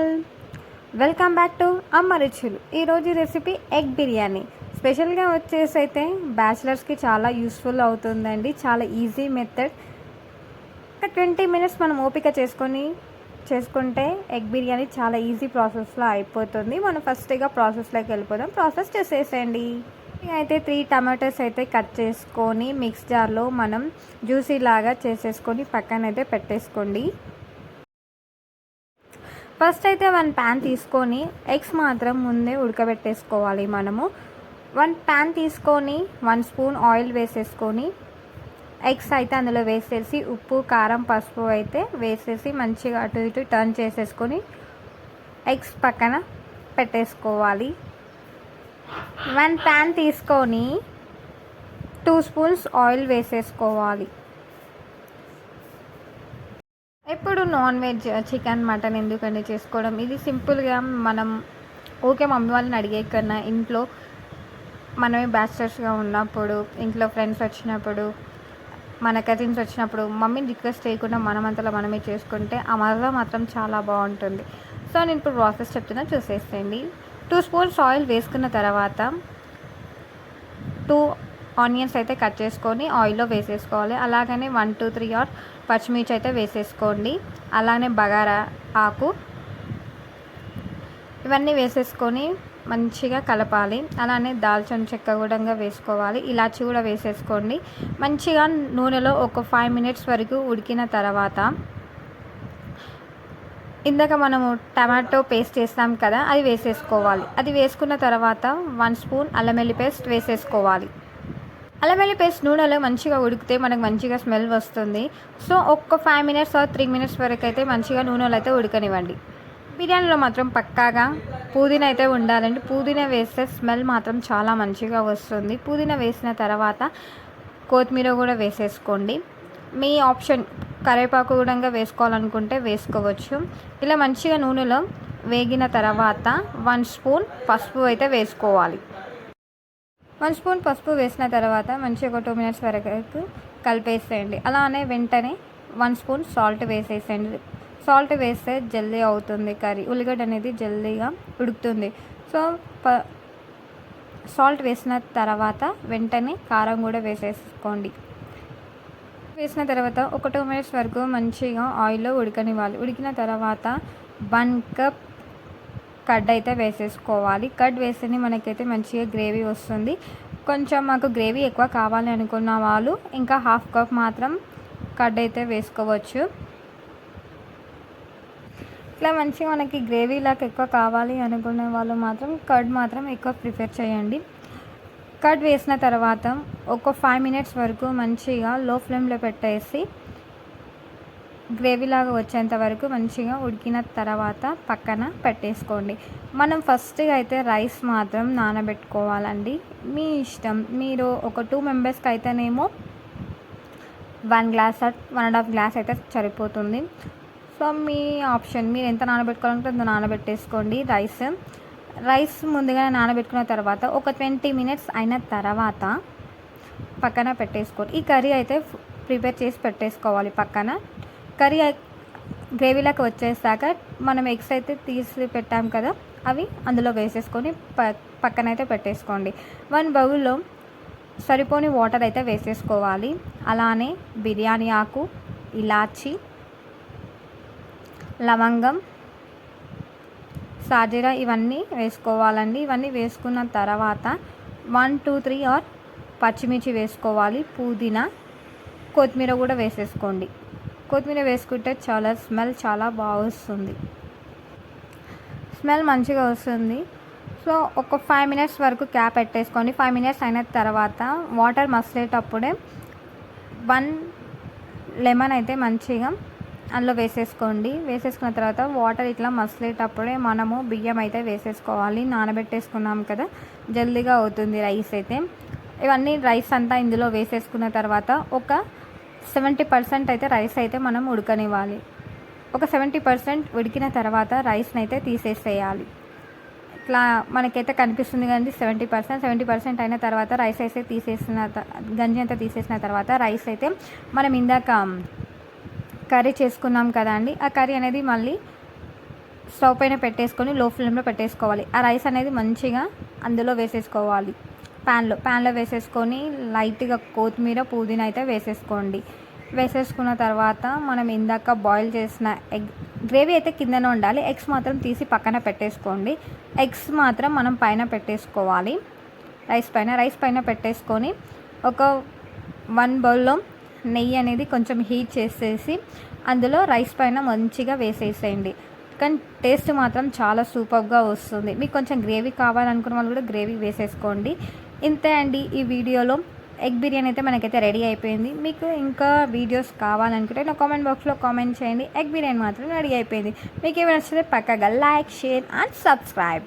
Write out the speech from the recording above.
All, welcome back to అమ్మ రుచులు. ఈరోజు రెసిపీ ఎగ్ బిర్యానీ. స్పెషల్గా వచ్చేసి అయితే బ్యాచిలర్స్కి చాలా యూస్ఫుల్ అవుతుందండి. చాలా ఈజీ మెథడ్. ఒక 20 మినిట్స్ మనం ఓపిక చేసుకుంటే ఎగ్ బిర్యానీ చాలా ఈజీ ప్రాసెస్లో అయిపోతుంది. మనం ఫస్ట్గా ప్రాసెస్లోకి వెళ్ళిపోదాం. ప్రాసెస్ చేసేసేయండి. అయితే 3 టమాటోస్ అయితే కట్ చేసుకొని మిక్స్ జార్లో మనం జ్యూసీ లాగా చేసేసుకొని పక్కన అయితే పెట్టేసుకోండి. ఫస్ట్ అయితే 1 ప్యాన్ తీసుకొని ఎగ్స్ మాత్రం ముందే ఉడకబెట్టేసుకోవాలి. మనము 1 ప్యాన్ తీసుకొని 1 స్పూన్ ఆయిల్ వేసేసుకొని ఎగ్స్ అయితే అందులో వేసేసి ఉప్పు కారం పసుపు అయితే వేసేసి మంచిగా అటు ఇటు టర్న్ చేసేసుకొని ఎగ్స్ పక్కన పెట్టేసుకోవాలి. 1 ప్యాన్ తీసుకొని 2 స్పూన్స్ ఆయిల్ వేసేసుకోవాలి. ఎప్పుడు నాన్ వెజ్ చికెన్ మటన్ ఎందుకండి చేసుకోవడం, ఇది సింపుల్గా మనం ఓకే మమ్మీ వాళ్ళని అడిగే కన్నా ఇంట్లో మనమే బ్యాచిలర్స్గా ఉన్నప్పుడు, ఇంట్లో ఫ్రెండ్స్ వచ్చినప్పుడు, మన కజిన్స్ వచ్చినప్పుడు మమ్మీని రిక్వెస్ట్ చేయకుండా మనమంతలో మనమే చేసుకుంటే ఆ మజా మాత్రం చాలా బాగుంటుంది. సో నేను ఇప్పుడు ప్రాసెస్ చెప్తున్నా, చూసేసేయండి. 2 స్పూన్స్ ఆయిల్ వేసుకున్న తర్వాత 2 ఆనియన్స్ అయితే కట్ చేసుకొని ఆయిల్లో వేసేసుకోవాలి. అలాగనే 1 2 3 ఆర్ పచ్చిమిర్చి అయితే వేసేసుకోండి. అలానే బగారా ఆకు ఇవన్నీ వేసేసుకొని మంచిగా కలపాలి. అలానే దాల్చిన చెక్క కూడా వేసుకోవాలి. ఇలాచి కూడా వేసేసుకోండి. మంచిగా నూనెలో ఒక 5 మినిట్స్ వరకు ఉడికిన తర్వాత ఇందాక మనము టమాటో పేస్ట్ చేస్తాం కదా, అది వేసేసుకోవాలి. అది వేసుకున్న తర్వాత 1 స్పూన్ అల్లం వెల్లుల్లి పేస్ట్ వేసేసుకోవాలి. అల్లం వెల్లుల్లి పేస్ట్ నూనెలో మంచిగా ఉడికితే మనకు మంచిగా స్మెల్ వస్తుంది. సో ఒక 5 మినిట్స్ ఆర్ 3 మినిట్స్ వరకు అయితే మంచిగా నూనెలో అయితే ఉడకనివ్వండి. బిర్యానీలో మాత్రం పక్కాగా పుదీనా అయితే ఉండాలండి. పుదీనా వేస్తే స్మెల్ మాత్రం చాలా మంచిగా వస్తుంది. పుదీనా వేసిన తర్వాత కొత్తిమీర కూడా వేసేసుకోండి. మీ ఆప్షన్, కరివేపాకు కూడా వేసుకోవాలనుకుంటే వేసుకోవచ్చు. ఇలా మంచిగా నూనెలో వేగిన తర్వాత 1 స్పూన్ పసుపు అయితే వేసుకోవాలి. 1 స్పూన్ పసుపు వేసిన తర్వాత మంచిగా ఒక 2 మినిట్స్ వరకు కలిపేసేయండి. అలానే వెంటనే 1 స్పూన్ సాల్ట్ వేసేసేయండి. సాల్ట్ వేస్తే జల్దీ అవుతుంది కర్రీ, ఉల్లిగడ్డ అనేది జల్దీగా ఉడుకుతుంది. సో సాల్ట్ వేసిన తర్వాత వెంటనే కారం కూడా వేసేసుకోండి. వేసిన తర్వాత ఒక 2 మినిట్స్ వరకు మంచిగా ఆయిల్లో ఉడకనివ్వాలి. ఉడికిన తర్వాత 1 కప్ కర్డ్ అయితే వేసేసుకోవాలి. కర్డ్ వేస్తేనే మనకైతే మంచిగా గ్రేవీ వస్తుంది. కొంచెం మాకు గ్రేవీ ఎక్కువ కావాలి అనుకున్న వాళ్ళు ఇంకా 1/2 కప్ మాత్రం కర్డ్ అయితే వేసుకోవచ్చు. ఇట్లా మంచిగా మనకి గ్రేవీ లాగా ఎక్కువ కావాలి అనుకునే వాళ్ళు మాత్రం కర్డ్ మాత్రం ఎక్కువ ప్రిఫర్ చేయండి. కర్డ్ వేసిన తర్వాత ఒక 5 మినిట్స్ వరకు మంచిగా లో ఫ్లేమ్లో పెట్టేసి గ్రేవీ లాగా వచ్చేంత వరకు మంచిగా ఉడికిన తర్వాత పక్కన పెట్టేసుకోండి. మనం ఫస్ట్గా అయితే రైస్ మాత్రం నానబెట్టుకోవాలండి. మీ ఇష్టం, మీరు ఒక 2 మెంబర్స్కి అయితేనేమో 1 గ్లాస్ 1.5 గ్లాస్ అయితే సరిపోతుంది. సో మీ ఆప్షన్, మీరు ఎంత నానబెట్టుకోవాలంటే అంత నానబెట్టేసుకోండి. రైస్ ముందుగా నానబెట్టుకున్న తర్వాత ఒక 20 మినిట్స్ అయిన తర్వాత పక్కన పెట్టేసుకోండి. ఈ కర్రీ అయితే ప్రిపేర్ చేసి పెట్టేసుకోవాలి పక్కన. కర్రీ గ్రేవీలోకి వచ్చేసాక మనం ఎగ్స్ అయితే తీసి పెట్టాం కదా, అవి అందులో వేసేసుకొని పక్కనైతే పెట్టేసుకోండి. 1 బౌల్లో సరిపోని వాటర్ అయితే వేసేసుకోవాలి. అలానే బిర్యానీ ఆకు, ఇలాచి, లవంగం, సాజీరా ఇవన్నీ వేసుకోవాలండి. ఇవన్నీ వేసుకున్న తర్వాత 1 2 3 ఆర్ పచ్చిమిర్చి వేసుకోవాలి. పుదీనా, కొత్తిమీర కూడా వేసేసుకోండి. కొత్తిమీర వేసుకుంటే స్మెల్ చాలా బాగా వస్తుంది. స్మెల్ మంచిగా వస్తుంది. సో ఒక 5 మినిట్స్ వరకు క్యాప్ పెట్టేసుకోండి. 5 మినిట్స్ అయిన తర్వాత వాటర్ మసిలేటప్పుడే 1 లెమన్ అయితే మంచిగా అందులో వేసేసుకోండి. వేసేసుకున్న తర్వాత వాటర్ ఇట్లా మసిలేటప్పుడే మనము బియ్యం అయితే వేసేసుకోవాలి. నానబెట్టేసుకున్నాం కదా, జల్దీగా అవుతుంది రైస్ అయితే. ఇవన్నీ రైస్ అంతా ఇందులో వేసేసుకున్న తర్వాత ఒక 70% అయితే రైస్ అయితే మనం ఉడకనివ్వాలి. ఒక 70% ఉడికిన తర్వాత రైస్ని అయితే తీసేసేయాలి. ఇట్లా మనకైతే కనిపిస్తుంది కానీ 70% అయిన తర్వాత రైస్ అయితే గంజి అంతా తీసేసిన తర్వాత రైస్ అయితే మనం ఇందాక కర్రీ చేసుకున్నాం కదా అండి, ఆ కర్రీ అనేది మళ్ళీ స్టవ్ పైన పెట్టేసుకొని లో ఫ్లేమ్లో పెట్టేసుకోవాలి. ఆ రైస్ అనేది మంచిగా అందులో వేసేసుకోవాలి. ప్యాన్లో వేసేసుకొని లైట్గా కొత్తిమీర పుదీనా అయితే వేసేసుకోండి. వేసేసుకున్న తర్వాత మనం ఇందాక బాయిల్ చేసిన గ్రేవీ అయితే కిందనే ఉండాలి. ఎగ్స్ మాత్రం తీసి పక్కన పెట్టేసుకోండి. ఎగ్స్ మాత్రం మనం పైన పెట్టేసుకోవాలి. రైస్ పైన పెట్టేసుకొని ఒక 1 బౌల్లో నెయ్యి అనేది కొంచెం హీట్ చేసేసి అందులో రైస్ పైన మంచిగా వేసేసేయండి. కానీ టేస్ట్ మాత్రం చాలా సూపర్గా వస్తుంది. మీకు కొంచెం గ్రేవీ కావాలనుకున్న వాళ్ళు కూడా గ్రేవీ వేసేసుకోండి. ఇంతే అండి, ఈ వీడియోలో ఎగ్ బిర్యానీ అయితే మనకైతే రెడీ అయిపోయింది. మీకు ఇంకా వీడియోస్ కావాలనుకుంటే నా కామెంట్ బాక్స్లో కామెంట్ చేయండి. ఎగ్ బిర్యానీ మాత్రం రెడీ అయిపోయింది. మీకు ఏమైనా నచ్చితే పక్కగా లైక్, షేర్ అండ్ సబ్స్క్రైబ్.